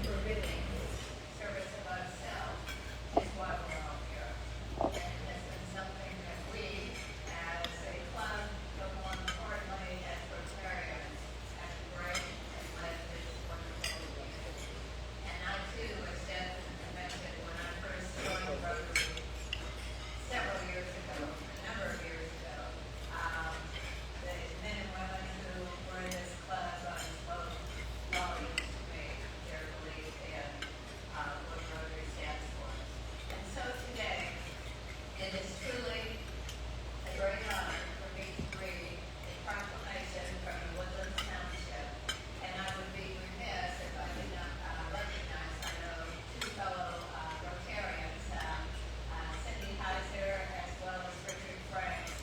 prohibiting service of ourselves is why we're all here. And it's been something that we, as a club, but more importantly, as Rotarians, have embraced and led this wonderful weekend. And I too, as Deb mentioned, when I first joined Rotary several years ago, a number of years ago, the men and women who were in this club spoke volumes to me, their belief in what Rotary stands for. And so today, it is truly a great honor for me to read a proclamation from the Woodlands Township, and I would be remiss if I did not recognize, I know, two fellow Rotarians, Cindy Heiser as well as Richard Franks,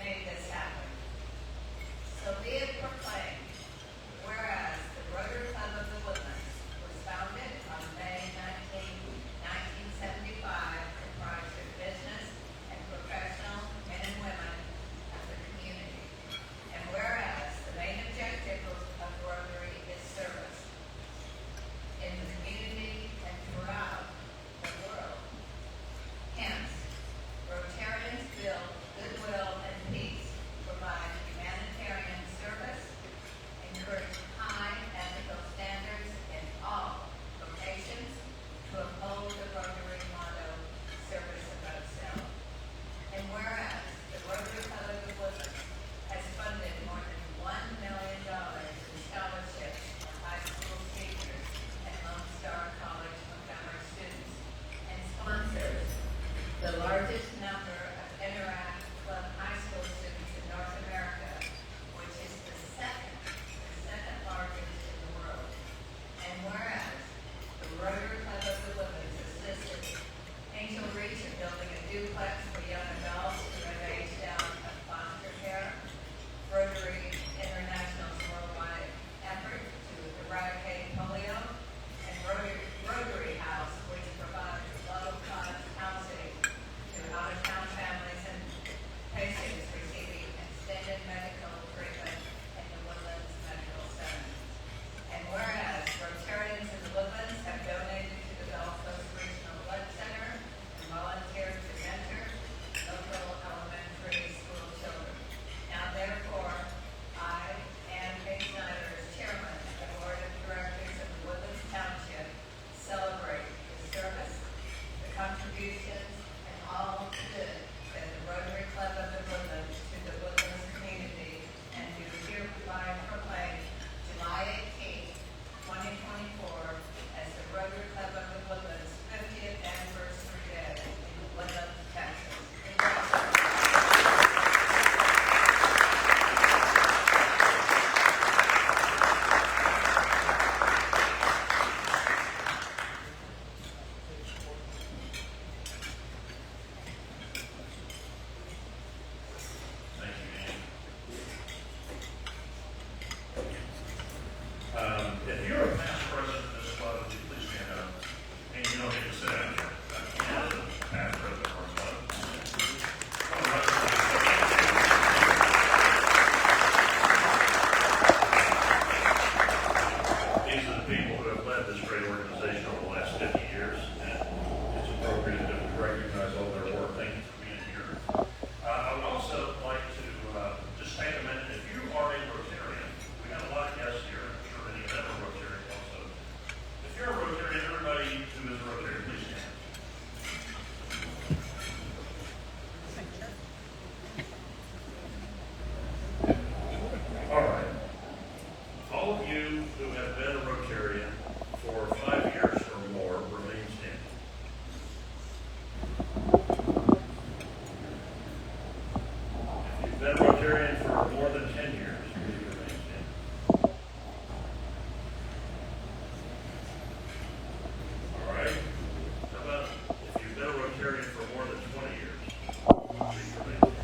made this happen. So be it proclaimed, whereas the Rotary Club of the Woodlands was founded on May 19, 1975, comprised of business and professional men and women of the community. And whereas the main objective of Rotary is service in the community and throughout the world. Hence, Rotarians build goodwill and peace, provide humanitarian service, encourage high ethical standards in all locations to uphold the Rotary motto, service above self. And whereas the Rotary Club of the Woodlands has funded more than $1 million in scholarships for high school teachers and Lone Star College Montgomery students, and sponsors the largest number of Interact Club high school students in North America, which is the second largest in the world. And whereas the Rotary Club of the Woodlands assisted Angel Reach in building a duplex for young adults who have aged out of foster care, Rotary International's worldwide effort to eradicate polio, and Rotary House, which provides low-cost housing to out-of-town families and patients receiving extended medical treatment in the Woodlands Medical Center. And whereas Rotarians in the Woodlands have donated to the Gulf Coast Regional Blood Center and volunteered to mentor local elementary school children. Now therefore, I, Ann K. Snyder, as chairman of the Board of Directors of the Woodlands Township, celebrate the service, the contributions, and all good that the Rotary Club of the Woodlands to the Woodlands community, and do hereby proclaim July 18, 2024 as the Rotary Club of the Woodlands 50th Anniversary Day in Woodlands, Texas. Thank you, Ann. If you're a past president of this club, would you please stand up? And you don't get to sit down here. Ann is a past president of our club. These are the people who have led this great organization over the last 50 years, and it's appropriate that we recognize all their work. Thank you for being here. I would also like to just take a minute. If you are a Rotarian, we have a lot of guests here. I'm sure many of them are Rotarian also. If you're a Rotarian, everybody who is a Rotarian, please stand. All right. All of you who have been a Rotarian for 5 years or more remain standing. If you've been a Rotarian for more than 10 years, please remain standing. All right. How about if you've been a Rotarian for more than 20 years, please remain standing.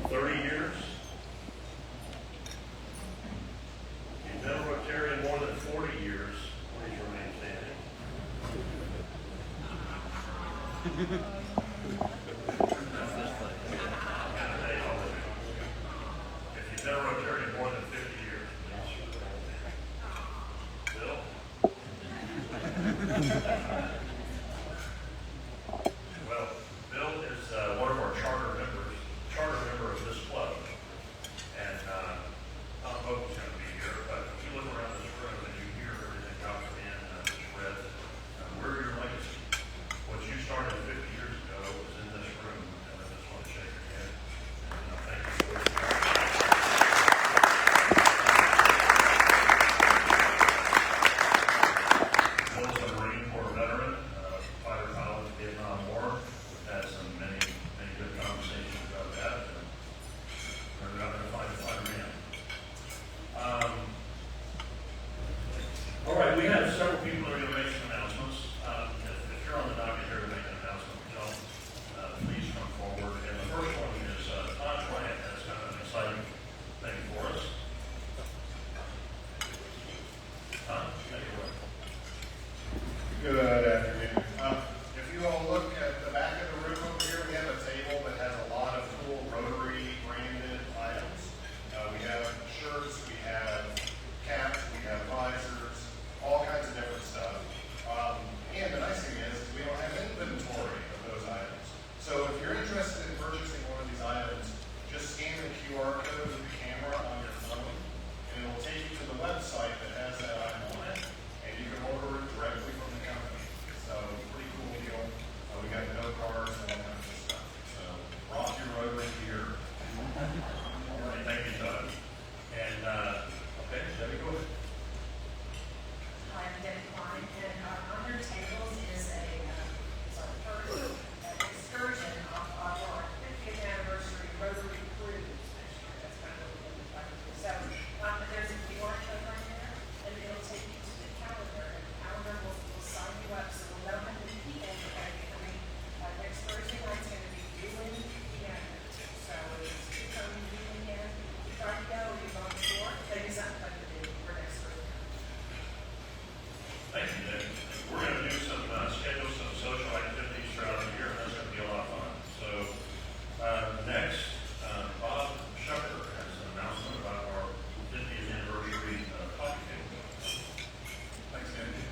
30 years. You've been a Rotarian more than 40 years, please remain standing. If you've been a Rotarian more than 50 years, Bill? Well, Bill is one of our charter member of this club. And Tom Vogel's going to be here, but if you look around this room and you hear everything out from in this red, we're your legacy. What you started 50 years ago was in this room, and I just want to shake your hand. And thank you for it. Bill's a Marine Corps veteran, fighter pilot in the Vietnam War. We've had many good conversations about that. And we're not going to find a fine man. All right, we have several people that are going to make some announcements. If you're on the docket here to make an announcement, please come forward. And the first one is Todd Bryant has kind of an exciting thing for us. Take it away. Good afternoon. If you all look at the back of the room over here, we have a table that has a lot of cool Rotary branded items. We have shirts, we have caps, we have visors, all kinds of different stuff. And the nice thing is we don't have inventory of those items. So if you're interested in purchasing one of these items, just scan the QR code with the camera on your phone, and it will take you to the website that has that item on it, and you can order it directly from the company. So pretty cool deal. We got no cards and all kinds of stuff. So rock your Rotary gear. All right, thank you, Todd. And, okay, Debbie, go ahead. Hi, I'm Debbie Klein, and on your tables is it's our first excursion off our 50th anniversary Rotary cruise this year. That's kind of what we're trying to do. So there's a QR code right there, and it'll take you to the calendar, and the calendar will sign you up, so we'll know how many people are going to be coming. Next Thursday night's going to be Woodlands, Indiana. So it's coming weekend. You try to go, you're going to tour. Maybe something like to do for next Thursday. Thank you, Dave. We're going to do schedule some social activities throughout the year, and that's going to be a lot of fun. So next, Bob Shucker has an announcement about our 50th anniversary coffee table. Thanks, Andy.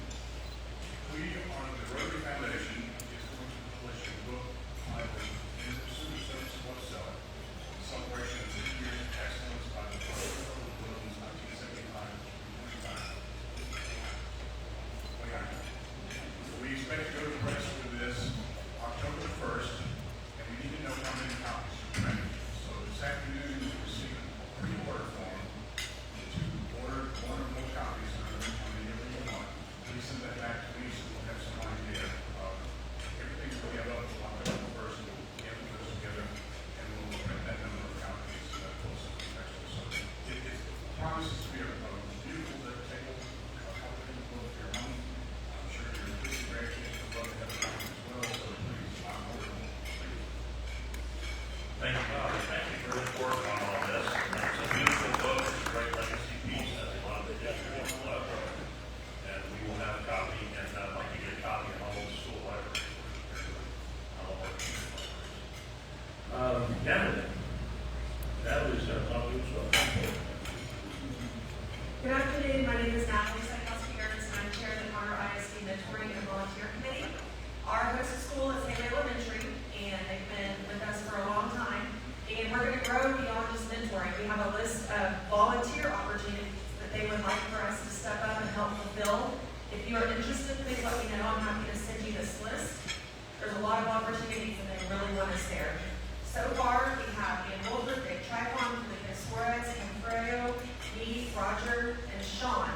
We, on the Rotary Foundation, is going to publish a book titled In Pursuit of Service Above Self, Celebration of 50 Years of Excellence by the Rotary of Woodlands, 1975 to 2025. We expect to go to press with this October 1st, and we need to know how many copies are ready. So this afternoon, we received a pre-order form to order one or more copies of whatever you want. Please send that back to me so we'll have some idea of everything that we have up to October 1st. We'll get those together, and we'll print that number of copies closer to the next one. So it promises to be a beautiful table, comfortable for your home. I'm sure you're pretty graduates would love to have a copy as well, so please, order them. Thank you, Bob. Thank you for your work on all this. It's a beautiful book. It's a great legacy piece. Has a lot of history of the club. And we will have a copy, and I'd like to get a copy in all the school libraries. Natalie's going to talk to us about that. Good afternoon. My name is Natalie Psychowski-Gertz, and I'm chair of the Conroe ISD Mentoring and Volunteer Committee. Our host school is Haley Elementary, and they've been with us for a long time. And we're going to grow beyond just mentoring. We have a list of volunteer opportunities that they would like for us to step up and help fulfill. If you are interested, please let me know. I'm happy to send you this list. There's a lot of opportunities, and they really want us there. So far, we have Ian Wolford, Greg Tricon, Felipe Suarez, Kim Freyo, me, Roger, and Sean.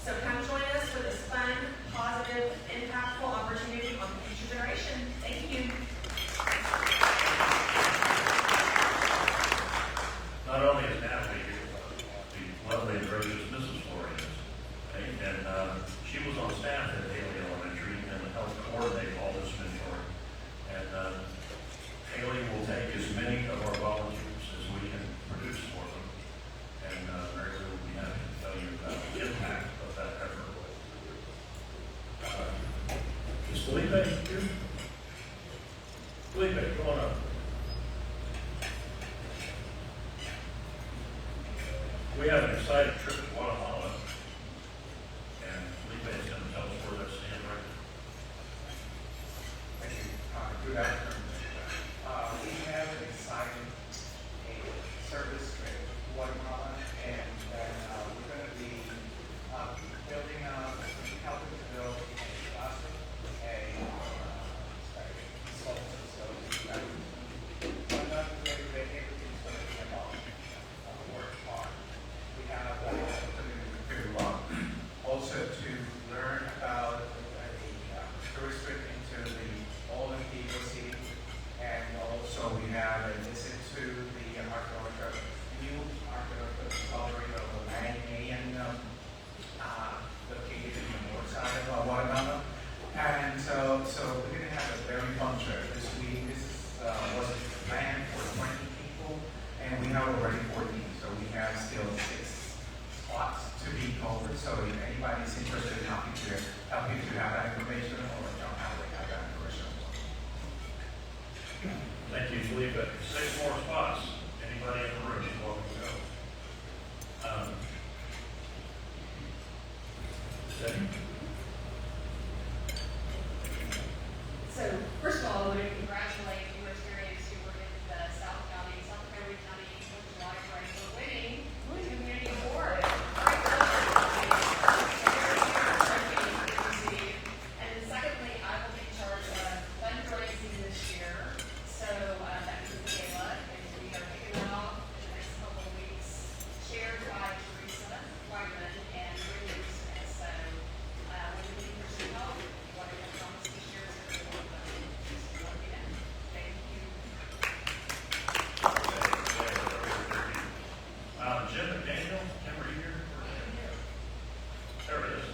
So come join us for this fun, positive, impactful opportunity on the future generation. Thank you. Not only is Natalie here, the lovely and gracious Mrs. Flores, and she was on staff at Haley Elementary and helped coordinate all this mentoring. And Haley will take as many of Felipe, come on up. We have an exciting trip to Guatemala, and Felipe is going to tell us where that's standing right now. Thank you. Good afternoon. We have an exciting service trip to Guatemala, and then we're going to be building helping to build a classroom, consultant facility. But not everything's going to be about work hard. We have the opportunity to also to learn about tourist trip into the old and People City, and also we have a visit to the new archaeological discovery of the Mayan located in the north side of Guatemala. And so we're going to have a very fun trip this week. This was planned for 20 people, and we have already 14, so we have still 6 spots to be covered. So if anybody's interested in helping to have that information, or don't have that information. Thank you, Felipe. 6 more spots. Anybody in the room is welcome to go. Second. So, first of all, I want to congratulate you attorneys who were in the South Dakota County Electric Light for winning the Community Award. And then secondly, I will be in charge of fundraising this year. So that means the gala, and we are kicking it off in the next couple of weeks, chaired by Teresa Wyman and Brittany Smith. So when we need Christian help, you want to come to share some of them. Just let me know. Thank you. Jim McDaniel, Tim, are you here? There it is.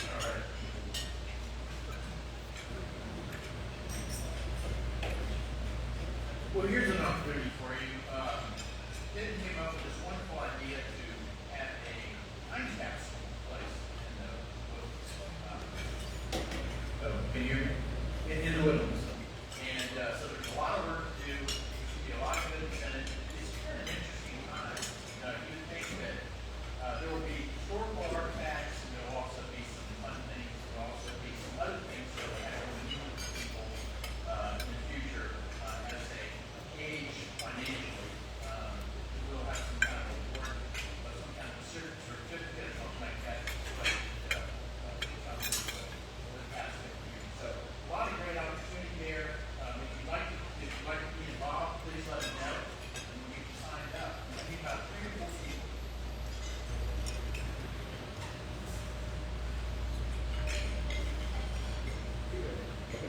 All right. Well, here's an opportunity for you. Denton came up with this wonderful idea to have a time capsule place in the Woodlands. Can you hear me? In the Woodlands. And so there's a lot of work to do. There's be a lot of good incentives. It's kind of an interesting time. You would think that there will be historical artifacts, and there will also be some fun things. There will also be some other things that will happen with people in the future as they age financially. We'll have some kind of award, some kind of certificate or something like that. So a lot of great opportunity there. If you'd like to be involved, please let me know, and we'll get you signed up. I need about 3 or 4 people.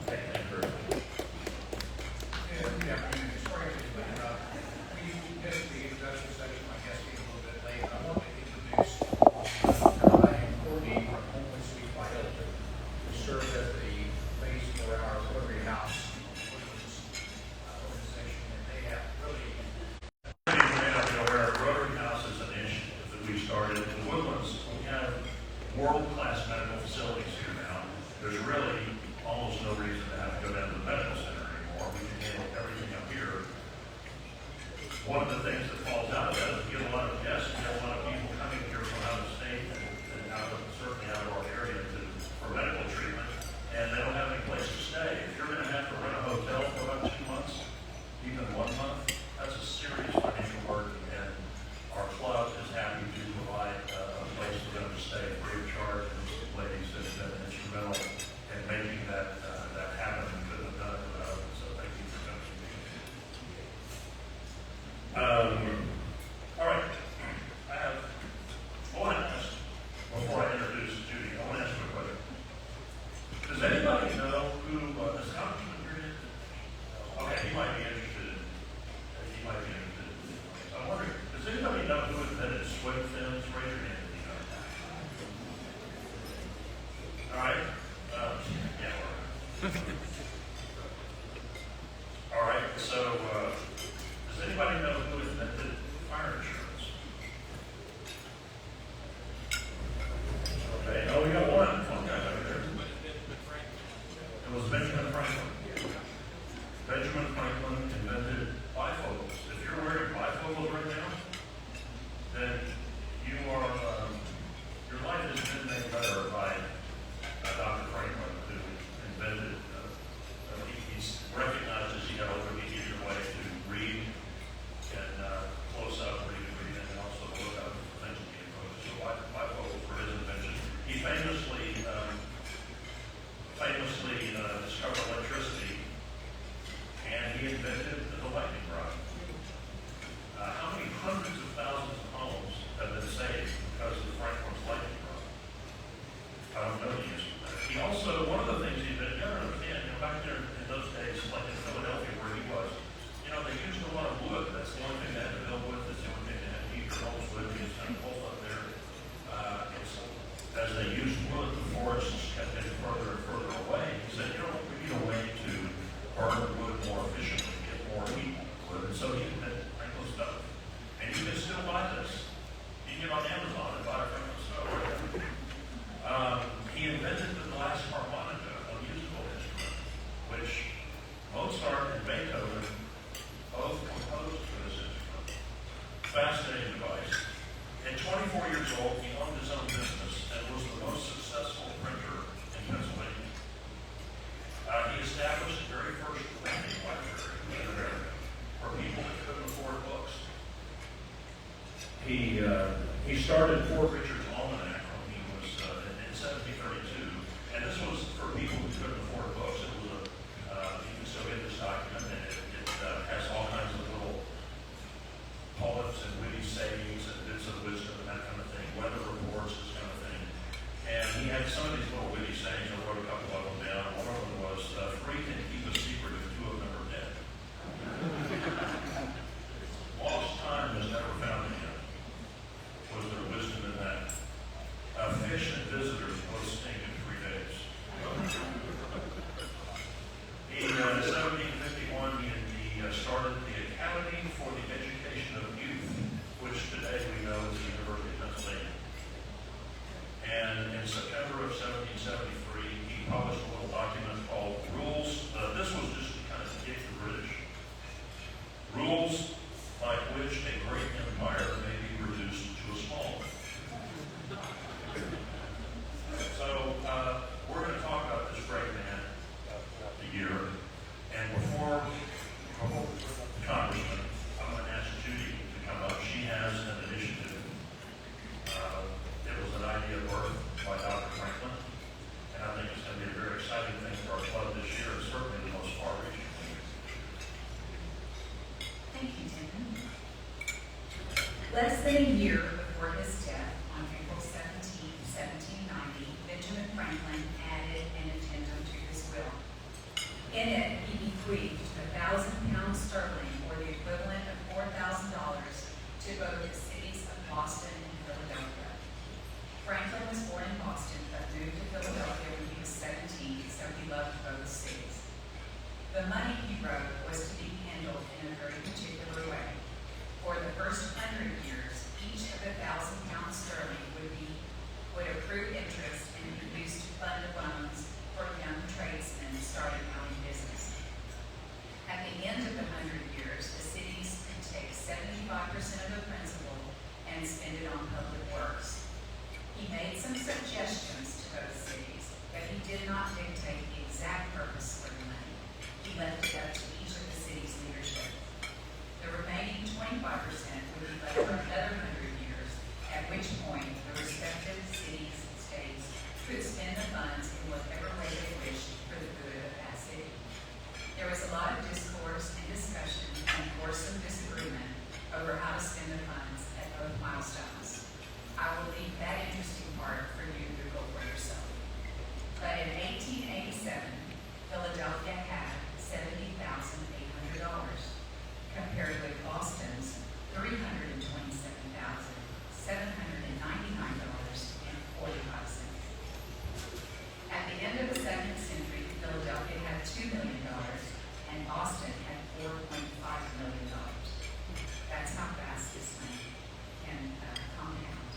Thank you very much. Yeah, I mean, as far as we missed the introduction section, I guess, being a little bit late. I want to introduce Carla and Courtney from Homeless Week by Hilton, who serve as the face for our Rotary House organization, and they have really Many of you may not be aware, Rotary House is an initiative that we started in the Woodlands. We have world-class medical facilities here now. There's really almost no reason to have to go down to the medical center anymore. We can handle everything up here. One of the things that falls out of that is we get a lot of guests, we get a lot of people coming here from out of state and certainly out of our area for medical treatment, and they don't have any place to stay. If you're going to have to rent a hotel for about 2 months, even 1 month, that's a serious financial burden, and our club is happy to provide a place for them to stay free of charge, and these ladies have been instrumental in making that happen, and couldn't have done it without them, so thank you for coming. All right, I want to ask, before I introduce Judy, I want to ask you a question. Does anybody know who, does Congressman Crenshaw? Okay, he might be interested in this. I'm wondering, does anybody know who invented swim fins? Raise your hand if you know. All right, yeah, all right, so, does anybody know who invented fire insurance? Okay, oh, we got one guy over there. It was Benjamin Franklin. Benjamin Franklin invented bifocals. If you're wearing bifocals right now, then you are, your life has been made better by Dr. Franklin, who invented, he's recognized as he got older, he needed a way to read and close up, read, and also look up things being posted. So bifocals were his invention. He famously discovered electricity, and he invented the lightning rod. How many hundreds of thousands of homes have been saved because of Franklin's lightning rod? I don't know the answer to that. He also, one of the things he did, back there in those days, like in Philadelphia where he was, they used a lot of wood. That's the only thing they had to build with. That's the only thing they had to heat their homes with. He was kind of cold up there. And so as they used wood, the forests kept getting further and further away. He said, we need a way to burn wood more efficiently, get more heat out of wood. And so he invented Franklin stove. And you can still buy this. You can get on Amazon and buy a Franklin stove. He invented the glass harmonica, a musical instrument, which Mozart and Beethoven both composed for this instrument. Fascinating device. At 24 years old, he owned his own business and was the most successful printer in Pennsylvania. He established the very first printing library in America for people that couldn't afford books. He started Poor Richard's Almanac when he was in 1732, and this was for people who couldn't afford books. It was you can still get this document, and it has all kinds of little poems and witty sayings and bits of wisdom and that kind of thing, weather reports, this kind of thing. And he had some of these little witty sayings. I wrote a couple of them down. One of them was, "Three can keep a secret if two of them are dead." Lost time is never found again. Was there wisdom in that? Fish and visitors both stink in 3 days. In 1751, he started the Academy for the Education of Youth, which today we know is the University of Pennsylvania. And in September of 1773, he published a little document called Rules. This was just to kind of get the British. Rules by which a great empire may be reduced to a small one. So we're going to talk about this great man throughout the year. And before the Congressman, I'm going to ask Judy to come up. She has an initiative. It was an idea birthed by Dr. Franklin. And I think it's going to be a very exciting thing for our club this year, and certainly the most far-reaching thing. Thank you, Tim. Less than a year before his death, on April 17, 1790, Benjamin Franklin added an addendum to his will. In it, he bequeathed 1,000 pounds sterling, or the equivalent of $4,000, to both the cities of Boston and Philadelphia. Franklin was born in Boston, but moved to Philadelphia when he was 17, so he loved both cities. The money he wrote was to be handled in a very particular way. For the first 100 years, each of the 1,000 pounds sterling would accrue interest and be used to fund loans for young tradesmen starting out in business. At the end of the 100 years, the cities could take 75% of the principal and spend it on public works. He made some suggestions to those cities, but he did not dictate the exact purpose for the money. He left it up to each of the city's leadership. The remaining 25% would be left for another 100 years, at which point the respective cities and states could spend the funds in whatever way they wished for the good of that city. There was a lot of discourse and discussion and, of course, some disagreement over how to spend the funds at both milestones. I will leave that interesting part for you to go for yourself. But in 1887, Philadelphia had $70,800, compared with Boston's $327,799.45. At the end of the 2nd century, Philadelphia had $2 million, and Boston had $4.5 million. That's how fast this money can compound.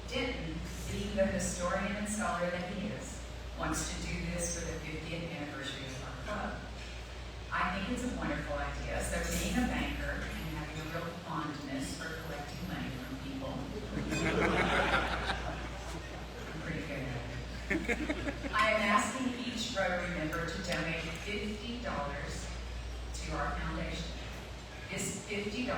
Denton, being the historian and scholar that he is, wants to do this for the 50th anniversary of our club. I think it's a wonderful $50 to our foundation. This $50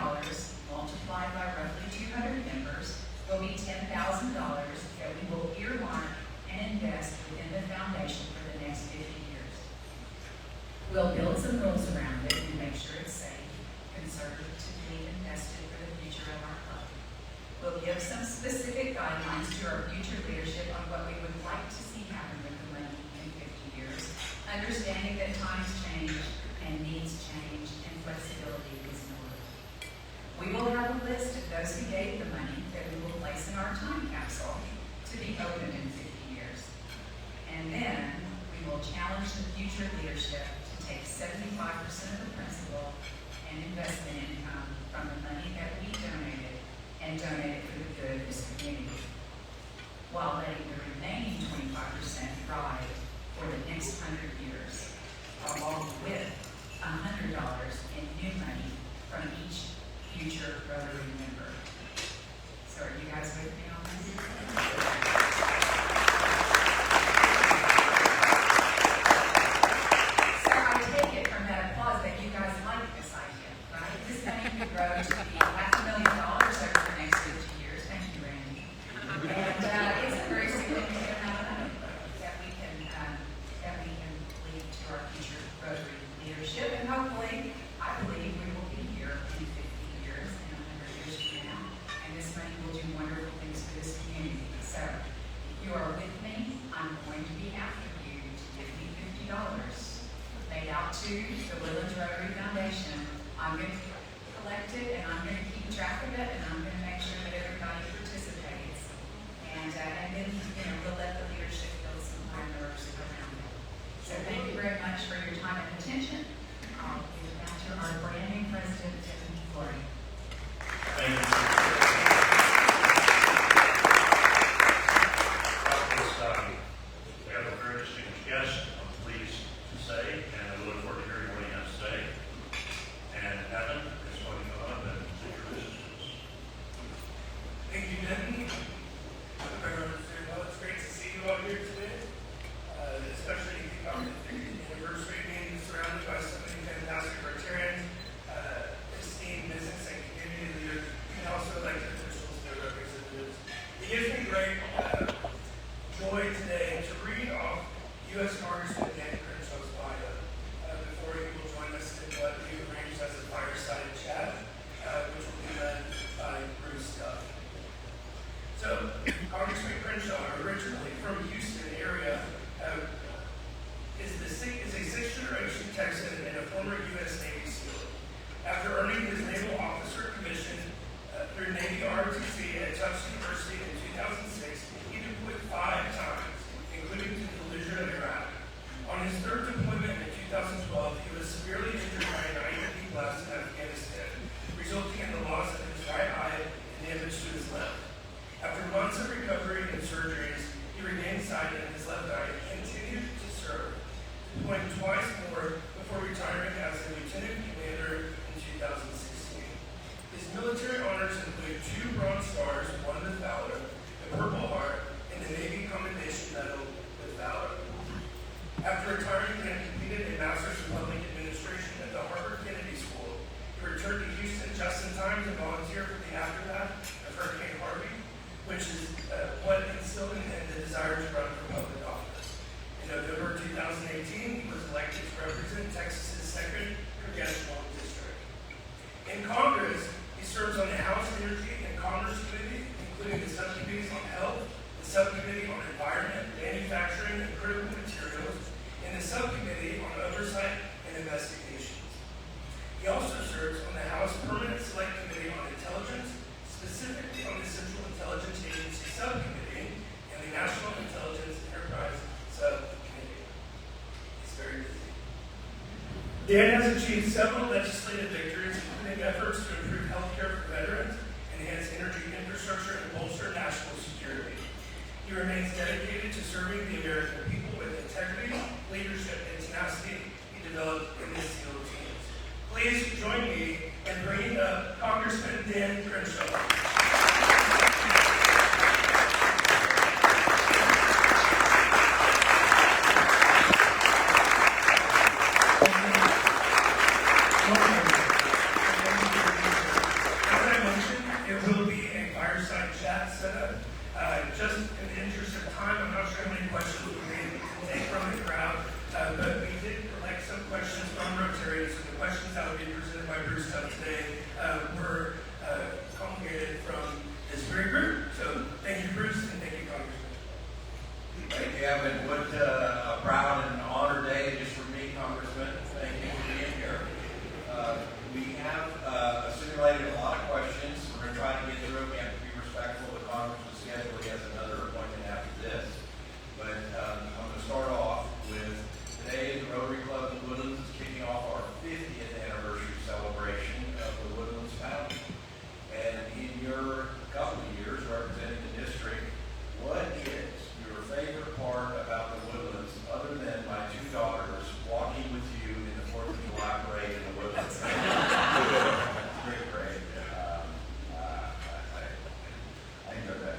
multiplied by roughly 200 members will be $10,000 that we will earmark and invest within the foundation for the next 50 years. We'll build some rules around it and make sure it's safe, conservatively invested for the future of our club. We'll give some specific guidelines to our future leadership on what we would like to see happen with the money in 50 years, understanding that times change and needs change and flexibility is in order. We will have a list of those who gave the money that we will place in our time capsule to be opened in 50 years. And then we will challenge the future leadership to take 75% of the principal and investment income from the money that we donated and donate it for the good of this community, while letting the remaining 25% ride for the next 100 years, along with $100 in new money from each future Rotary member. So are you guys with me on this? So I take it from that applause that you guys like this idea, right? This money could grow to be $500,000 over the next 50 years. Thank you, Randy. And it's a very significant amount of money that we can leave to our future Rotary leadership, and hopefully, I believe we will be here in 50 years and 100 years from now, and this money will do wonderful things for this community. So, if you are with me, I'm going to be after you to give me $50 made out to the Woodlands Rotary Foundation. I'm going to collect it, and I'm going to keep track of it, and I'm going to make sure that everybody participates. And then, we'll let the leadership build some more nerves around it. So thank you very much for your time and attention. I'll give it back to our brand new president, Tim Flory. Thank you. We have a very distinguished guest, I'm pleased to say, and I look forward to hearing what he has to say. And Evan is going to come up and introduce us. Thank you, Denton. Well, it's great to see you all here today, especially on the 50th anniversary, being surrounded by so many fantastic Rotarians, esteemed business and community leaders, and also elected officials and their representatives. It gives me great joy today to read off U.S. Congressman Dan Crenshaw's bio before he will join us in what we arranged as a fireside chat, which will be led by Bruce Duff. So, Congressman Crenshaw, originally from Houston area, is a sixth-generation Texan and a former U.S. Navy SEAL. After earning his Naval Officer Commission through Navy ROTC at Tufts University in 2006, he deployed 5 times, including to the collision of Iraq. On his third deployment in 2012, he was severely injured by an IED blast in Afghanistan, resulting in the loss of his right eye and damage to his left. After months of recovery and surgeries, he regained sight in his left eye and continued to serve, deploying twice more before retiring as a lieutenant commander in 2016. His military honors include 2 Bronze Stars, 1 with Valor, the Purple Heart, and the Navy Commendation Medal with Valor. After retiring, he completed a Master's in Public Administration at the Harvard Kennedy School. He returned to Houston just in time to volunteer for the aftermath of Hurricane Harvey, which is what instilled in him the desire to run for public office. In November 2018, he was elected to represent Texas's 2nd Congressional District. In Congress, he serves on the House Energy and Commerce Committee, including the subcommittees on health, the subcommittee on environment, manufacturing, and critical materials, and the subcommittee on oversight and investigations. He also serves on the House Permanent Select Committee on Intelligence, specifically on the Central Intelligence Agency Subcommittee and the National Intelligence Enterprise Subcommittee. He's very busy. Dan has achieved several legislative victories, including efforts to improve health care for veterans, enhance energy infrastructure, and bolster national security. He remains dedicated to serving the American people with integrity, leadership, and tenacity he developed in his SEAL teams. Please join me in bringing up Congressman Dan Crenshaw. my group stuff today were congregated from this very group. So thank you, Bruce, and thank you, Congressman. Thank you, Evan. What a proud and honored day just for me, Congressman. Thank you for being here. We have simulated a lot of questions. We're going to try to get through it. We have to be respectful of the Congressman's schedule. He has another appointment after this. But I'm going to start off with today, the Rotary Club of Woodlands is kicking off our 50th anniversary celebration of the Woodlands founding. And in your couple of years representing the district, what is your favorite part about the Woodlands, other than my two daughters walking with you in the 4th of July parade in the Woodlands? Great parade. I enjoyed that.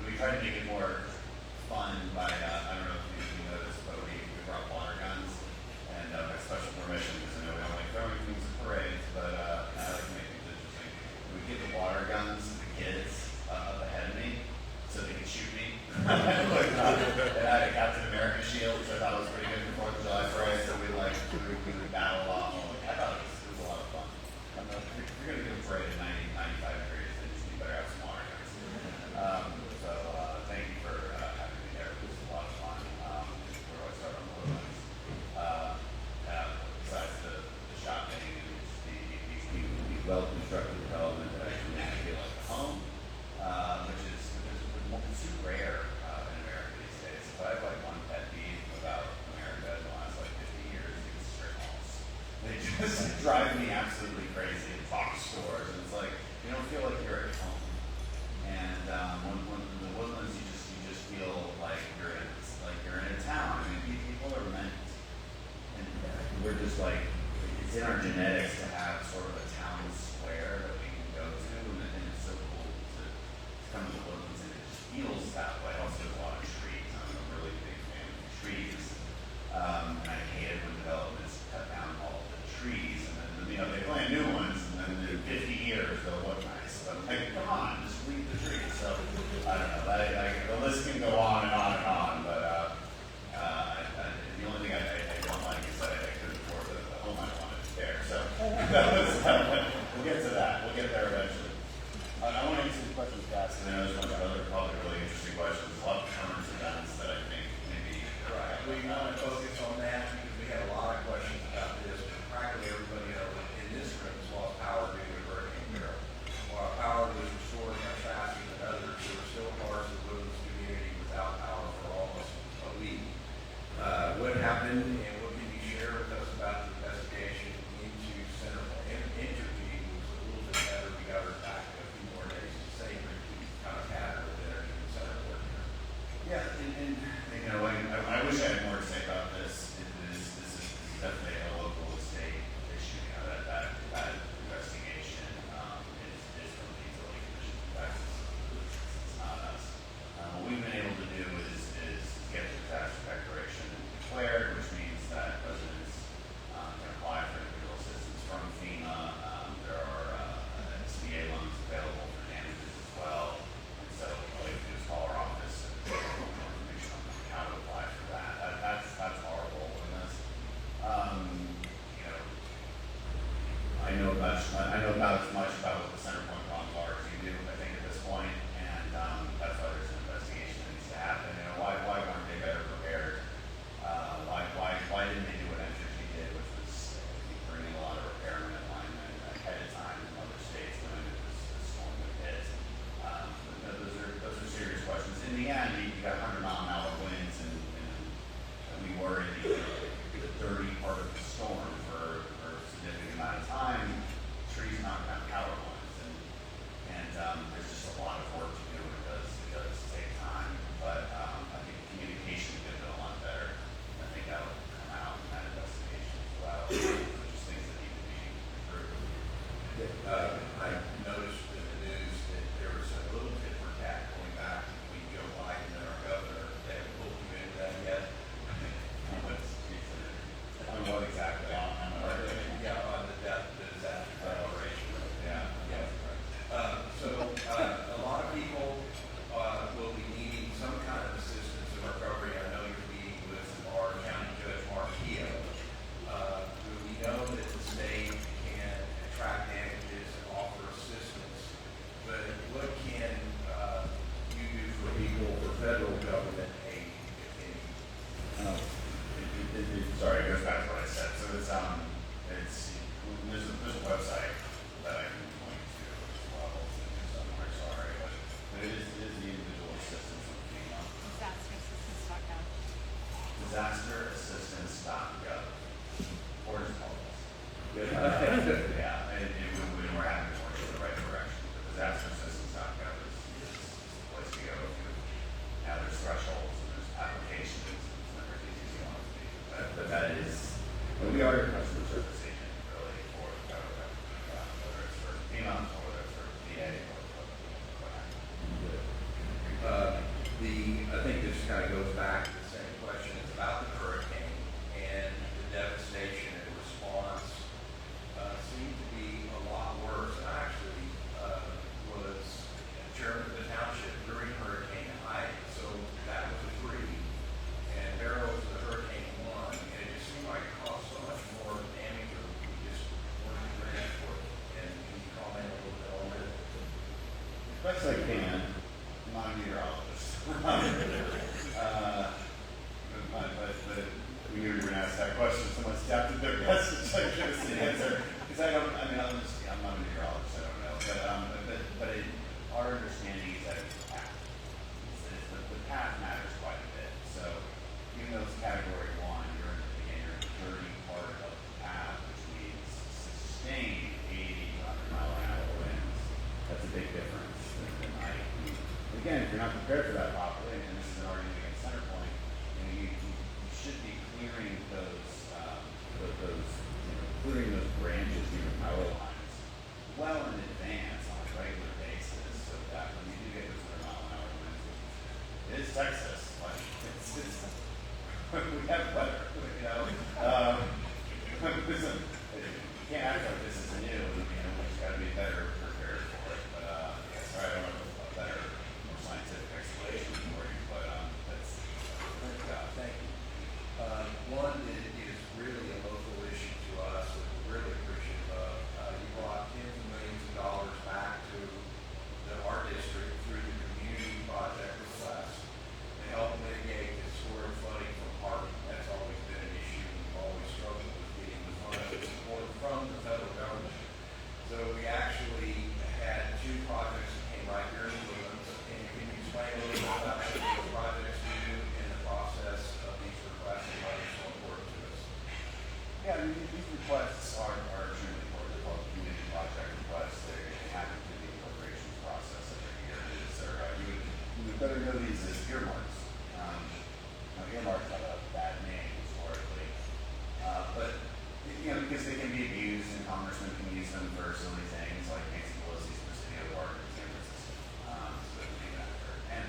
We tried to make it more fun by, I don't know if you noticed, but we brought water guns and by special permission, because I know we don't like throwing things at parades, but I like to make things interesting. We give the water guns to the kids up ahead of me so they can shoot me. And I had a Captain America shield, which I thought was pretty good for 4th of July parade, so we would battle off. I thought it was a lot of fun. If you're going to give a parade at 90, 95 degrees, then you better have some water guns. So thank you for having me there. It was a lot of fun. Where do I start on the Woodlands? Besides the shopping and the well-constructed development that actually makes me feel like a home, which is super rare in America these days. So I have like one pet peeve about America in the last like 50 years, it's strip malls. They just drive me absolutely crazy. Box stores, and it's like you don't feel like you're at home. And when in the Woodlands, you just feel like you're in a town. I mean, people are meant, and we're just like it's in our genetics to have sort of a town square that we can go to, and it's so cool to come to the Woodlands, and it just feels that way. Also, there's a lot of trees. I'm a really big fan of trees, and I hate it when developments cut down all the trees, and then they plant new ones, and then in 50 years they'll look nice. But I'm like, come on, just leave the trees. So I don't know. The list can go on and on and on, but the only thing I don't like is that I couldn't afford the home I wanted there. So we'll get to that. We'll get there eventually. I want to answer these questions fast, and I know there's a bunch of other probably really interesting questions. A lot of current events that I think maybe. Right. We want to focus on that because we had a lot of questions about this. Practically everybody in this room has lost power due to Hurricane Beryl. While power was restored much faster than others, there were still parts of the Woodlands community without power for almost a week. What happened, and what can you share with us about the investigation into Entergy was a little bit better. We got her back a few more days to save her. We kind of had her with Energy and Center working her. Yeah, and you know, I wish I had more to say about this. This is definitely a local state issue. You know, that investigation is from the utility commission. In fact, it's not us. What we've been able to do is get the disaster declaration declared, which means that But we are your customer service agent, really, for the federal government, whether it's for FEMA or whether it's for VA or whatever. I think this kind of goes back to the same question. It's about the hurricane and the devastation and response seemed to be a lot worse. And I actually was chairman of the township during Hurricane Ida, so that was a 3. And Barrow was the Hurricane 1, and it just seemed like it caused so much more damage, or we just weren't ready for it. And can you comment a little bit on it? Best I can. I'm not a meteorologist. But we knew we were going to ask that question. Someone stepped at their best to try to give us the answer. Because I'm not a meteorologist, I don't know. But our understanding is that it's the path. The path matters quite a bit. So even though it's category 1, you're in the dirty part of the path, which means sustained 80 to 100 mile an hour winds. That's a big difference than again, if you're not prepared for that properly, and this is an argument against Centerpoint, you should be clearing clearing those branches, power lines, well in advance on a regular basis, so that when you do get those 100 mile an hour winds, it is Texas, like we have weather, you can't act like this is new, we just got to be better prepared for it. But sorry, I don't know a better, more scientific explanation for you, but thank you. One is really a local issue to us that we're really appreciative of. You brought tens of millions of dollars back to our district through the community project request to help mitigate the historic flooding from Harvey. That's always been an issue. We've always struggled with getting the funding support from the federal government. So we actually had 2 projects that came right here in Woodlands. And can you explain a little bit about what those projects do in the process of these requests and why they're so important to us? Yeah, these requests are extremely important. They're called community project requests. They happen through the appropriations process every year. You would better know these as earmarks. Now, earmarks have a bad name historically, but because they can be abused, and congressmen can use them for silly things like Nancy Pelosi's Presidio Park in San Francisco. So they can do that. And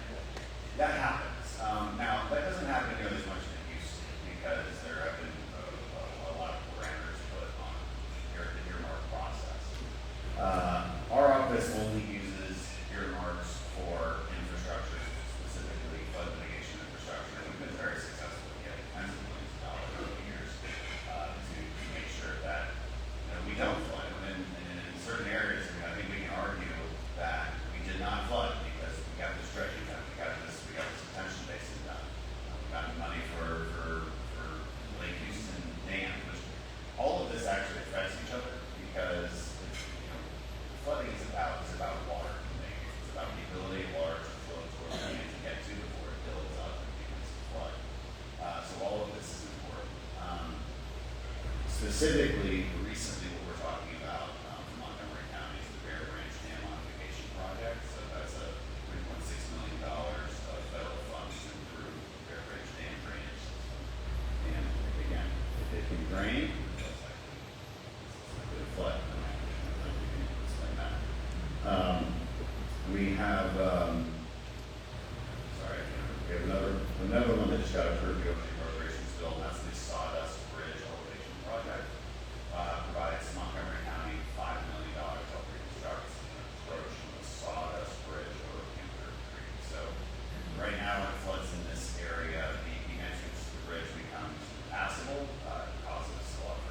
that happens. Now, that doesn't happen nearly as much as it used to, because there have been a lot of parameters put on the earmark process. Our office only uses earmarks for infrastructure, specifically flood mitigation infrastructure. We've been very successful in getting tens of millions of dollars over the years to make sure that we don't flood. And in certain areas, I think we can argue that we did not flood because we got this dredging done, we got this detention basin done. We got money for Lake Houston Dam, which all of this actually affects each other, because flooding is about water. It's about the ability of water to flow towards land to get to before it builds up and begins to flood. So all of this is important. Specifically, recently, what we're talking about from Montgomery County is the Bear Branch Dam modification project. So that's a $3.6 million of federal funds to improve the Bear Branch Dam drainage system. And again, if it can drain, it's likely to flood. We have, we have another one that just got approved over the appropriations bill, and that's the Sawdust Bridge elevation project. Provides Montgomery County $5 million to help reconstruct an approach from the Sawdust Bridge over Panther Creek. So right now, when it floods in this area, the entrance to the bridge becomes impassable. It causes a lot of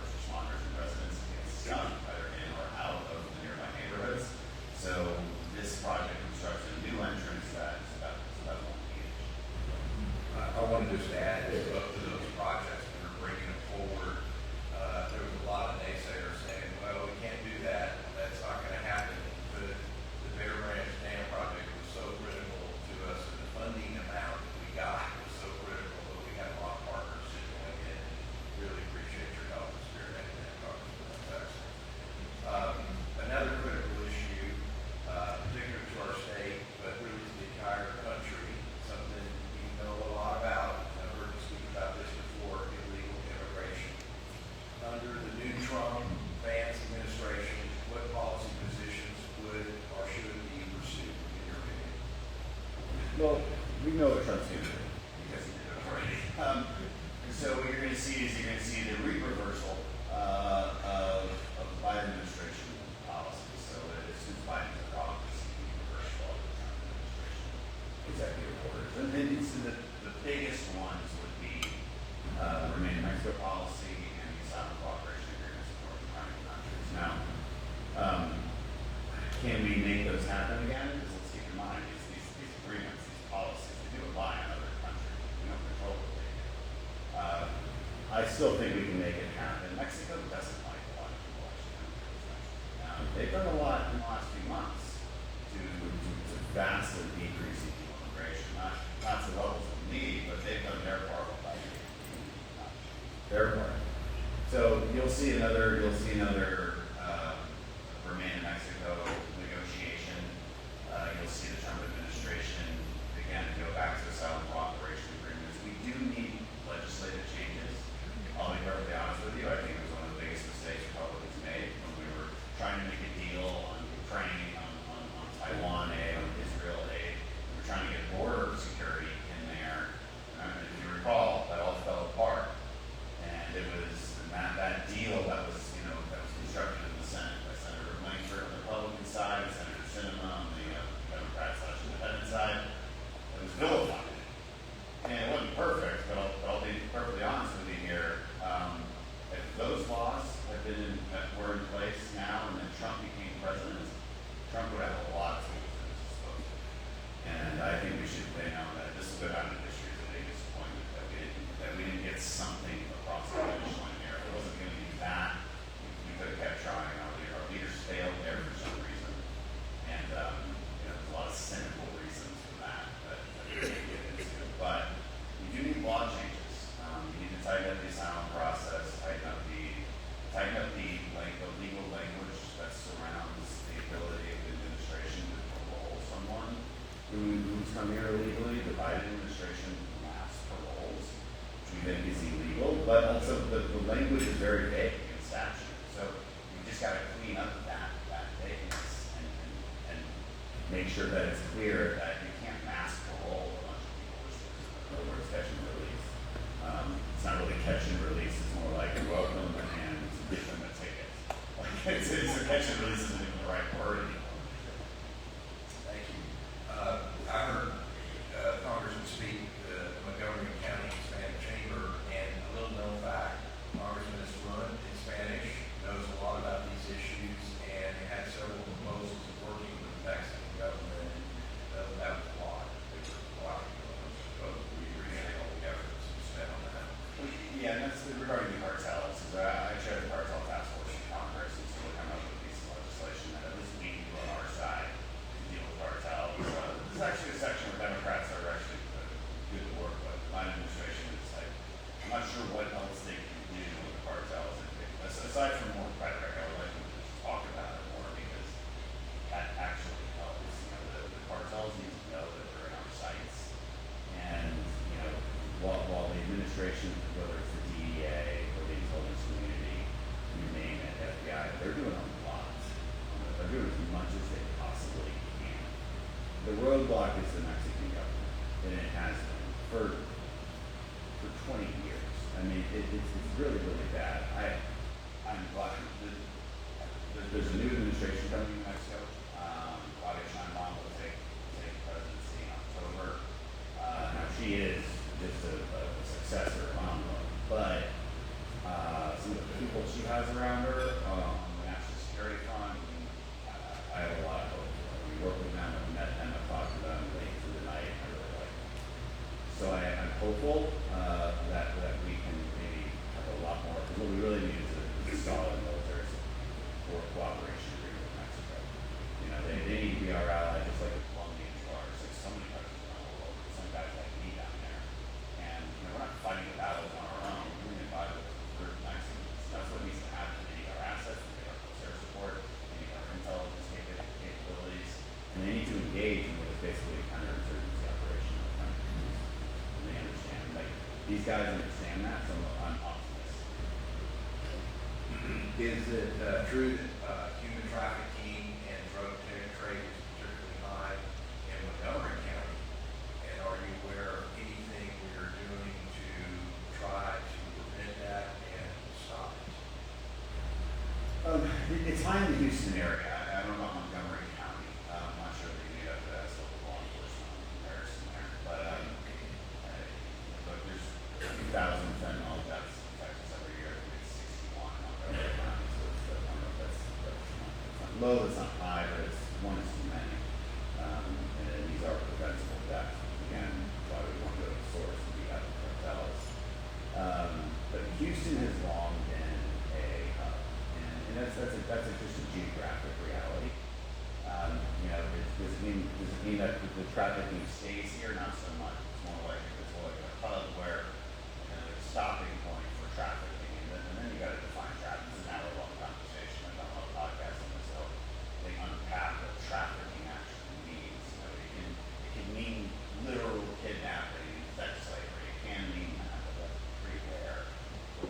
still think we can make it happen. Mexico doesn't like a lot of people actually coming to this country. They've done a lot in the last few months to vastly decrease illegal immigration. Not to levels of need, but they've done their part by their part. So you'll see another remain in Mexico negotiation. You'll see the Trump administration again go back to asylum cooperation agreements. We do need legislative changes. I'll be perfectly honest with you. I think it was one of the biggest mistakes Republicans made when we were trying to make a deal on Ukraine, on Taiwan aid, on Israel aid. We were trying to get border security in there. And if you recall, that all fell apart. And it was that deal that was constructed in the Senate by Senator Langford on the Republican side, and Senator Sinema on the Democrat/Independent side. It was vilified. And it wasn't perfect, but I'll be perfectly honest with you here. If those laws were in place now and then Trump became president, Trump would have a lot of tools at his disposal. And I think we should know that this will go down in history as a big disappointment that we didn't get something across the finish line here. If it wasn't going to be that, we could have kept trying. Our leaders failed there for some reason. And there's a lot of cynical reasons for that we can't get into. But you do need law changes. You need to tighten up the asylum process, tighten up the legal language that surrounds the ability of the administration to parole someone who's come here illegally. The Biden administration mass paroles, which we think is illegal, but also the language is very vague in statute. So you just got to clean up that vagueness and make sure that it's clear that you can't mass parole a bunch of people. In other words, catch and release. It's not really catch and release. It's more like welcome and give them a ticket. It's a catch and release isn't even the right word anymore. Thank you. I heard Congressman speak at Montgomery County Hispanic Chamber, and a little known fact, Congressman is fluent in Spanish, knows a lot about these issues, and had several proposals of working with the Mexican government, and that was a lot. They were a lot of those, so we appreciate all the efforts spent on that. Yeah, and that's regarding the cartels. I chair the cartel task force in Congress, and so we're coming up with a piece of legislation that at least we can do on our side to deal with cartels. This is actually a section where Democrats are actually good to work with. My administration is like, I'm not sure what else they can do with the cartels. Aside from more rhetoric, I would like them to just talk about it more because that actually helps. The cartels need to know that they're in our sights. And, while the administration, whether it's the DEA or the intelligence community, you name it, FBI, they're doing a lot. They're doing as much as they possibly can. The roadblock is the Mexican government, and it has been for 20 years. I mean, it's really, really bad. I'm glad there's a new administration coming in Mexico. Claudia Sheinbaum will take presidency in October. Now she is just a successor, but some of the people she has around her on the National Security Front, I have a lot of hope for. We work with them, I've met them, I've talked to them late through the night, I really like them. So I'm hopeful that we can maybe have a lot more, because what we really need is a solid military support cooperation agreement with Mexico. They need to be our ally, just like the Colombians are. There's so many countries around the world, some guys like me down there. And we're not fighting the battles on our own. We're going to fight with Mexicans. That's what needs to happen. They need our assets, they need our military support, they need our intelligence capabilities, and they need to engage in what is basically a counterinsurgency operation in the country. And they understand. These guys understand that, so I'm optimistic. Is it true that human trafficking and drug trade is particularly high in Montgomery County? And are you aware of anything we are doing to try to prevent that and stop it? It's high in the Houston area. I don't know about Montgomery County. I'm not sure they need up to that local law enforcement comparison there. But there's 2,000 fentanyl deaths in Texas every year. I think it's 61 in Montgomery County. So I don't know if that's not low, that's not high, but it's one is too many. And these are preventable deaths. Again, why we want to go to the source and beat out the cartels. But Houston just a geographic reality. Does it mean that the trafficking stays here? Not so much. It's more like a hub where a stopping point for trafficking, and then you got to define trafficking. This is an hour-long conversation. I've done a lot of podcasts on this, so they unpack what trafficking actually means. It can mean literal kidnapping, sex slavery. It can mean that, but that's pretty rare.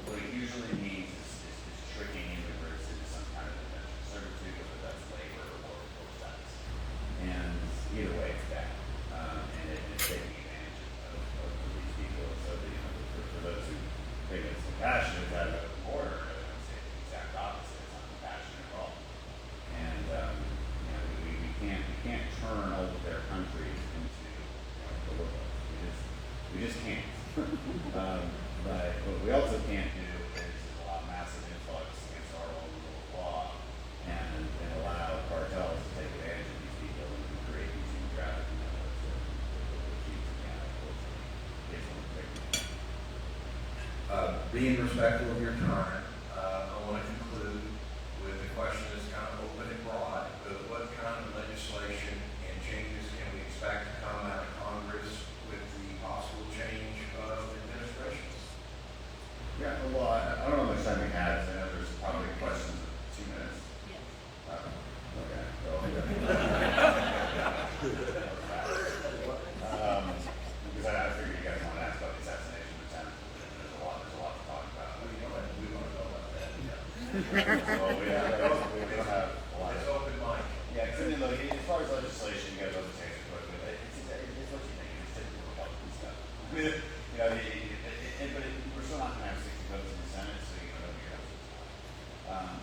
What it usually means is tricking immigrants into some kind of indentured servitude, whether that's labor or sex. And either way, it's bad. And it's taking advantage of these people. So, for those who think it's compassionate to have an open border, I would say the exact opposite. It's not compassionate at all. And, we can't turn all of their countries into the world. We just can't. But what we also can't do is allow massive influx against our own rule of law and allow cartels to take advantage of these people and create these human trafficking networks that keep again, unfortunately, is one big Being respectful of your time, I want to conclude with a question that's kind of open and broad, but what kind of legislation and changes can we expect to come out of Congress with the possible change of administrations? Yeah, well, I don't know how much time we have. I know there's probably questions in 2 minutes. Yes. Okay. Because I figured you guys want to ask about the assassination attempt. There's a lot to talk about. We want to know about that. So we don't have a lot. It's open mic. Yeah, because as far as legislation, you guys always take it quickly. It's what you think. It's typical Republican stuff. But we're still not going to have 60 votes in the Senate, so you know you're going to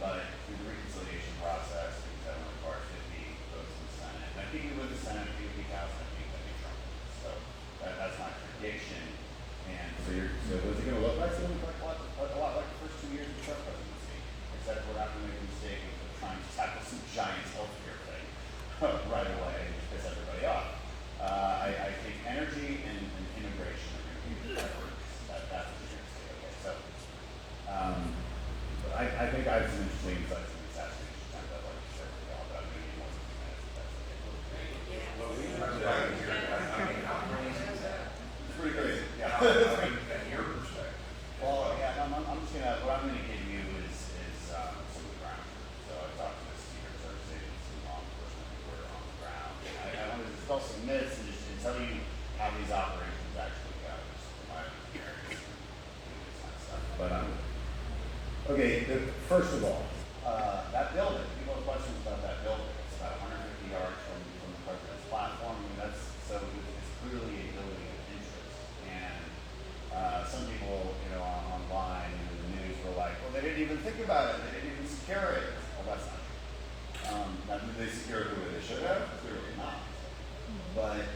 but through the reconciliation process, because that only requires 50 votes in the Senate. And I think we win the Senate, I think it'll be House, I think that'd be Trump. So that's my prediction. And so what's it going to look like? It's going to look like a lot like the first 2 years of the Trump presidency, except we're not going to make a mistake of trying to tackle some giant healthcare thing right away and just piss everybody off. I think energy and immigration are going to be the priorities. That's what you're going to see. Okay, so I think I have some interesting insights in the assassination attempt I'd like to share with y'all, but I'm going to need more than 2 minutes if that's okay. Well, we have to hear that. I mean, how crazy is that? It's pretty crazy. Yeah. From your perspective. Well, yeah, I'm just gonna. What I'm gonna give you is some of the ground. So I talked to the Secret Service agents and law enforcement who were on the ground. I want to dispel some myths and just tell you how these operations actually go. Just from my experience and this kind of stuff. But okay. First of all, that building. People have questions about that building. It's about 150 yards from the president's platform. I mean, it's clearly a building of interest. And some people, online and in the news were like, well, they didn't even think about it. They didn't even secure it. Well, that's not true. Now, did they secure it the way they should have? Clearly not. But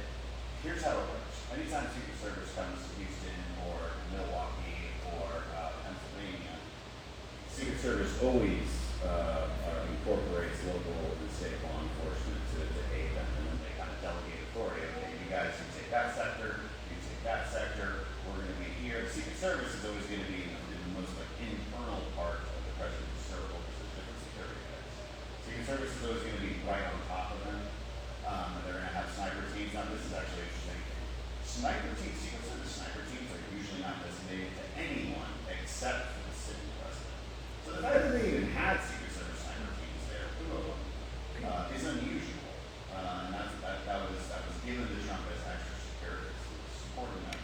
here's how it works. Anytime Secret Service comes to Houston or Milwaukee or Pennsylvania, Secret Service always incorporates local and state law enforcement to aid them, and then they kind of delegate authority. Okay, you guys can take that sector, you take that sector. We're going to be here. The Secret Service is always going to be in the most internal part of the president's circle because there's different security guards. Secret Service is always going to be right on top of them. They're going to have sniper teams. Now, this is actually interesting. Secret Service sniper teams are usually not designated to anyone except for the sitting president. So the fact that they even had Secret Service sniper teams there, is unusual. And that was given to Trump as extra security. So supporting them.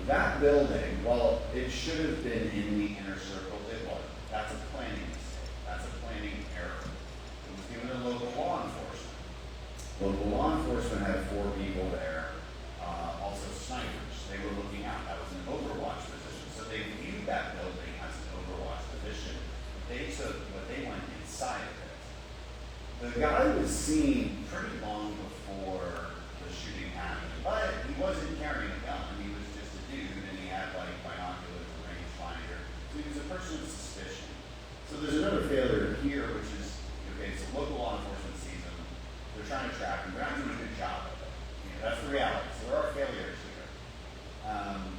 That building, while it should have been in the inner circle, it wasn't. That's a planning mistake. That's a planning error. It was given to local law enforcement. Local law enforcement had 4 people there, also snipers. They were looking out. That was an overwatch position. So they viewed that building as an overwatch position. But they went inside of it. The guy was seen pretty long before the shooting happened, but he wasn't carrying a gun. He was just a dude, and he had like binoculars and rangefinder. So he was a person of suspicion. So there's another failure here, which is okay. So local law enforcement sees him. They're trying to track him. They're not doing a good job of it. That's the reality. So there are failures here.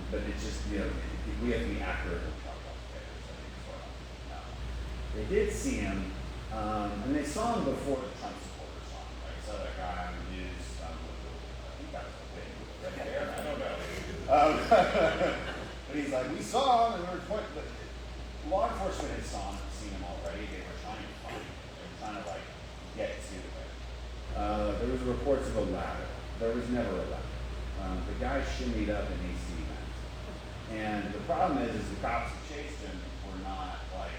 But it's just we have to be accurate when we talk about failures. I think is what I'm. They did see him And they saw him before the Trump supporters saw him. Like, I saw that guy on the news with the, I think that was the wig with the red hair, I don't know. But he's like, we saw him, and we were pointing, but law enforcement had seen him already. They were trying to find him. They were trying to, like, get to him. There was reports of a ladder. There was never a ladder. The guy shimmied up an AC vent. And the problem is the cops who chased him were not, like,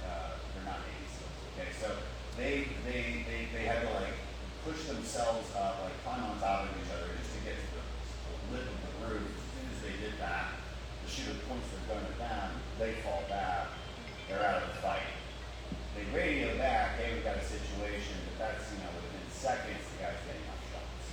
they're not Navy SEALs, okay? So they had to, like, push themselves up, like, climb on top of each other just to get to the lip of the roof. As soon as they did that, the shooter points their gun at them, they fall back, they're out of the fight. They radio back, hey, we got a situation, but that's, within seconds, the guy's getting off shots.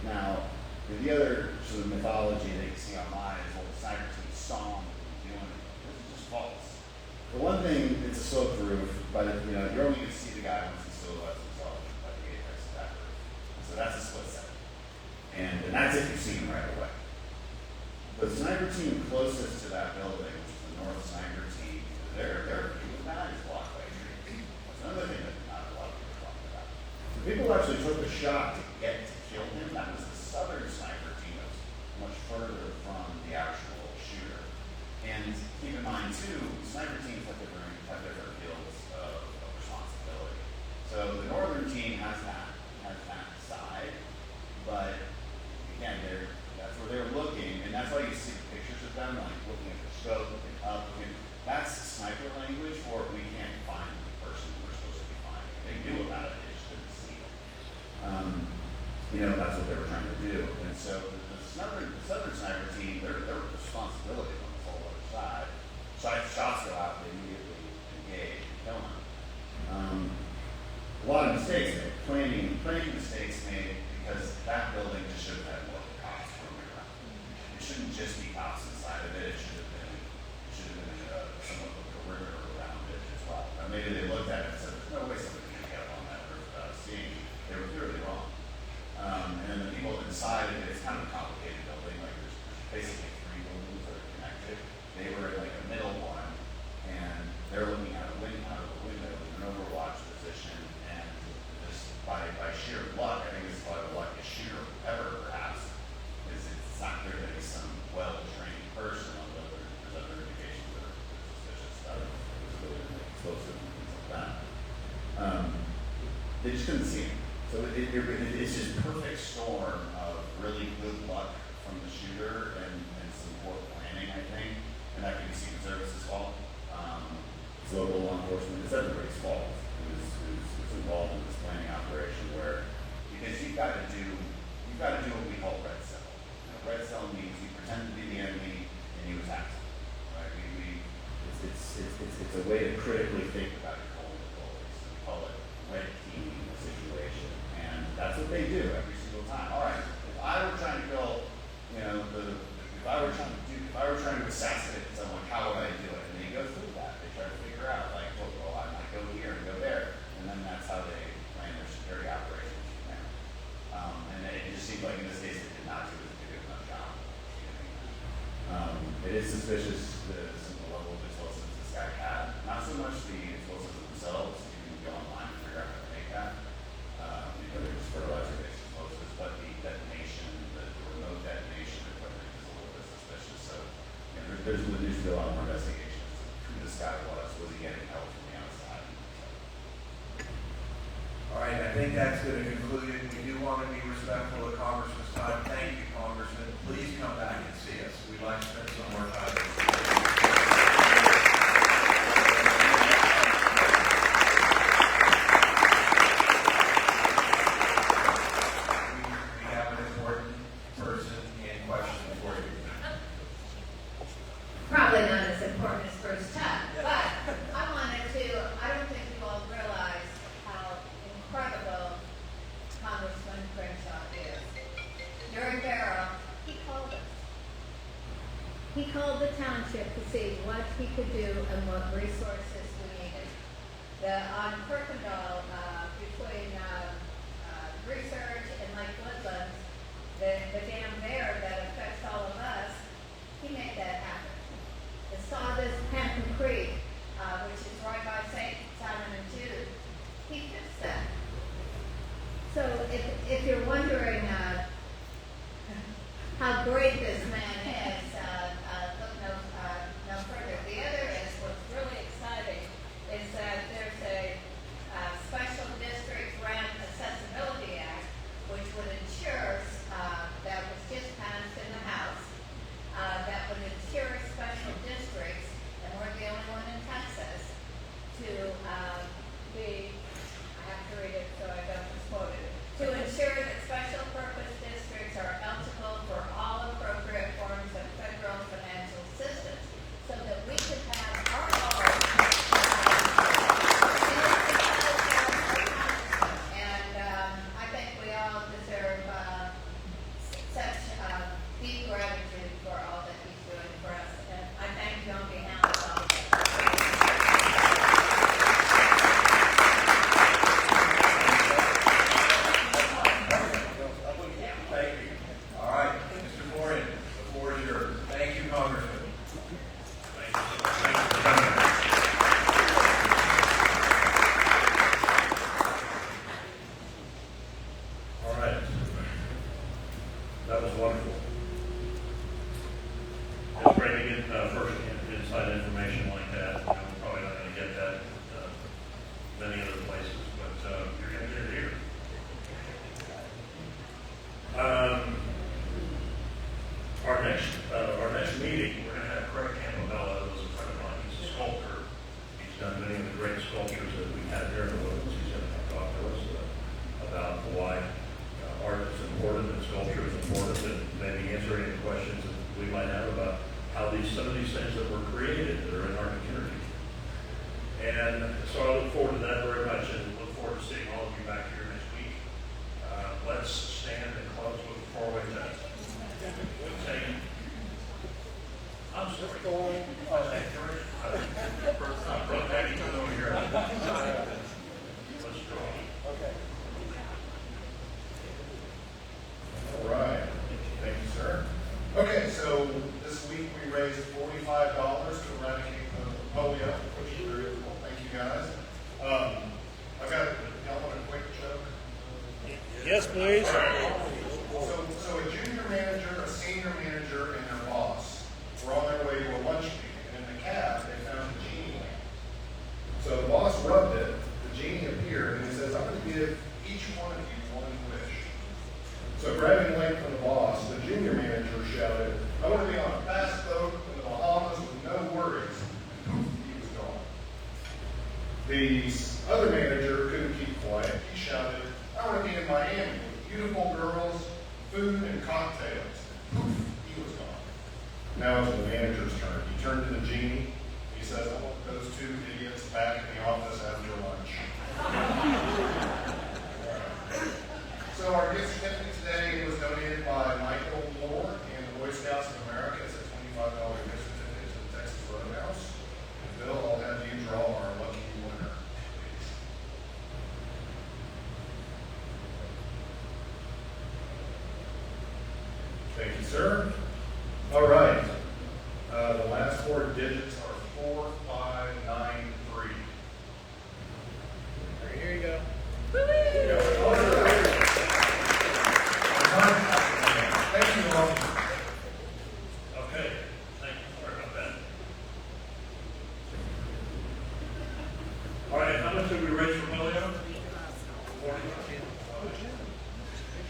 Now, the other sort of mythology that you see online is, well, the sniper team saw him doing it. This is just false. For one thing, it's a sloped roof, but you're only going to see the guy once he silhouettes himself by the apex of that roof. So that's a split second. And that's if you see him right away. The sniper team closest to that building, which is the North Sniper team, they're not as blocked by trees. That's another thing that not a lot of people are talking about. So people actually took a shot to get to kill him. That was the Southern Sniper team that was much further from the actual shooter. And keep in mind too, sniper teams have different fields of responsibility. So the Northern team has that side, but again, that's where they're looking, and that's why you see pictures of them, like looking at the scope, looking up, that's sniper language for we can't find the person we're supposed to be finding. They knew about it, they just couldn't see it. That's what they were trying to do. And so the Southern Sniper team, their responsibility on the whole other side. Shots go out, they immediately engage and kill them. A lot of mistakes made, planning mistakes made, because that building just should have had more cops roaming around. It shouldn't just be cops inside of it. It should have been somewhat of a perimeter around it as well. And maybe they looked at it and said, "There's no way somebody can get up on that roof without seeing." They were clearly wrong. And then the people inside of it, it's kind of a complicated building. Like there's basically 3 buildings that are connected. They were in like a middle one, and they're looking out of the window in an overwatch position, and just by sheer luck, I think this is probably the luckiest shooter ever, perhaps, is it's not clear that he's some well-trained person, although there's other indications that are suspicious stuff. It was really explosive and things like that. They just couldn't see him. So it's just perfect storm of really good luck from the shooter and some poor planning, I think. And that could be Secret Service's fault. It's local law enforcement. It's everybody's fault who's involved in this planning operation because you've got to do what we call red cell. Red cell means you pretend to be the enemy and you attack someone. Right? It's a way to critically think about your vulnerabilities. We call it red teaming the situation. And that's what they do every single time. All right, if I were trying to kill, if I were trying to assassinate someone, how would I do it? And they go through that. They try to figure out, like, well, I might go here and go there, and then that's how they plan their security operations from there. And it just seems like in this case they did not do a good enough job. It is suspicious the level of explosives this guy had. Not so much the explosives themselves. You can go online and figure out how to make that. They're just fertilizer-based explosives, but the detonation, the remote detonation equipment is a little bit suspicious. So, there needs to be a lot more investigation as to who this guy was. Was he getting help from the outside? All right, I think that's going to conclude it. We do want to be respectful of Congressman's time. Thank you, Congressman. Please come back and see us. We'd like to spend some more time with you. We have an important person in question for you. Probably not as important as first time, but I don't think you all realize how incredible Congressman Crenshaw is. During Barrow, he called us. He called the township to see what he could do and what resources we needed. On Kirkendall, between Research and Lake Woodlands, the dam there that affects all of us, he made that happen. The Sawdust Bridge, which is right by St. Simon and Jude, And so I look forward to that very much and look forward to seeing all of you back here next week. Let's stand and close with the four-way test. I'm sorry. I'm from Patty over here. Let's draw. Okay. All right. Thank you, sir. Okay, so this week we raised $45 to eradicate the polio, which is very cool. Thank you, guys. I've got, y'all want a quick joke? Yes, please. So a junior manager, a senior manager, and their boss were on their way to a lunch meeting, and in the cab they found a genie lamp. So the boss rubbed it, the genie appeared, and he says, "I'm going to give each one of you one wish." So grabbing the lamp from the boss, the junior manager shouted, "I want to be on a fast boat in the Bahamas with no worries." Poof, he was gone. The other manager couldn't keep quiet. He shouted, "I want to be in Miami with beautiful girls, food, and cocktails." Poof, he was gone. Now it's the manager's turn. He turned to the genie. He says, "I want those two idiots back in the office after lunch." So our gift certificate today was donated by Michael Moore and the Boy Scouts of America. It's a $25 gift certificate to the Texas Roadhouse. And Bill, I'll have you draw our lucky winner, please. Thank you, sir. All right. The last four digits are 4593. Here you go. Thank you all. Okay, thank you. Sorry about that. All right, how much did we raise for polio? 40.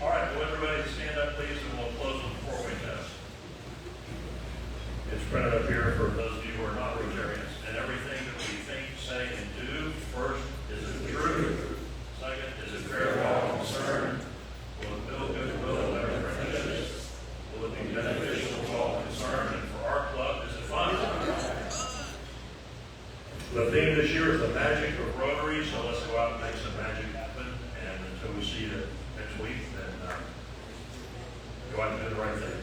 All right, will everybody stand up, please, and we'll close with the four-way test. It's printed up here for those of you who are not Rotarians. And everything that we think, say, and do, first, is it true? Second, is it fair to all concerned? Will it build goodwill and better friendships? Will it be beneficial to all concerned? And for our club, is it fun? The theme this year is the magic of Rotary, so let's go out and make some magic happen. And until we see you next week, then go out and do the right thing.